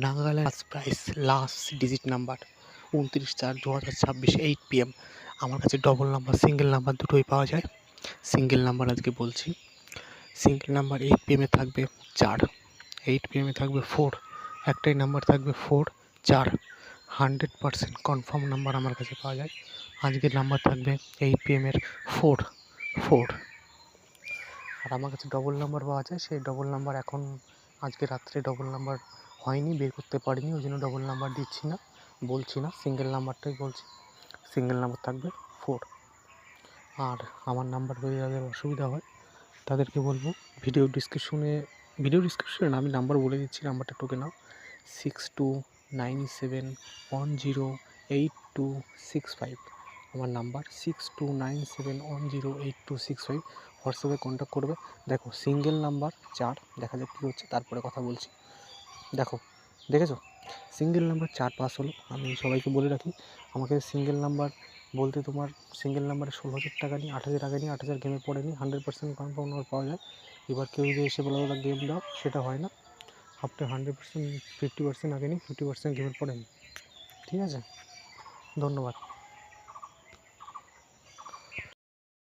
Nagaland first price last digit number 29/4/2026 8 PM। আমার কাছে double number single number দুটোই পাওয়া যায়। সিঙ্গেল নাম্বার আজকে বলছি। সিঙ্গেল নাম্বার 8 PM থাকবে 4, 8 PM থাকবে 4, একটাই নাম্বার থাকবে 4 4। 100% কনফার্ম নাম্বার আমার কাছে পাওয়া যায়। আজকের নাম্বার থাকবে 8 PM 4 4। আর আমার কাছে ডবল নাম্বার পাওয়া যায়, সেই ডবল নাম্বার এখন আজকে রাত্রে ডবল নাম্বার হয়নি, বের করতে পারিনি, ওই জন্য ডবল নাম্বার দিচ্ছি না, বলছি না, সিঙ্গেল নাম্বারটাই বলছি। সিঙ্গেল নাম্বার থাকবে 4। আর আমার নাম্বার যদি যাদের অসুবিধা হয় তাদেরকে বলবো ভিডিও ডিসক্রিপশনে না, আমি নাম্বার বলে দিচ্ছি, নাম্বারটা টোকে নাও 6297108265। আমার নাম্বার 6297108265। হোয়াটসঅ্যাপে কন্ট্যাক্ট করবে। দেখো সিঙ্গেল নাম্বার 4, দেখা যাক কী হচ্ছে, তারপরে কথা বলছি। দেখেছো সিঙ্গেল নাম্বার 4 পাস হলো। আমি সবাইকে বলে রাখি, আমাকে সিঙ্গেল নাম্বার বলতে তোমার সিঙ্গেল নাম্বারে 16,000 টাকা নিয়ে 8,000 টাকা নিয়ে 8,000 গেমে পড়েনি, 100% কনফার্ম নাম্বার পাওয়া যায়। এবার কেউ যদি এসে বলে ওরা গেম দাও, সেটা হয় না। আপনি 100% 50% আগে নিই, 50% গেমের পড়েনি। ঠিক আছে, ধন্যবাদ।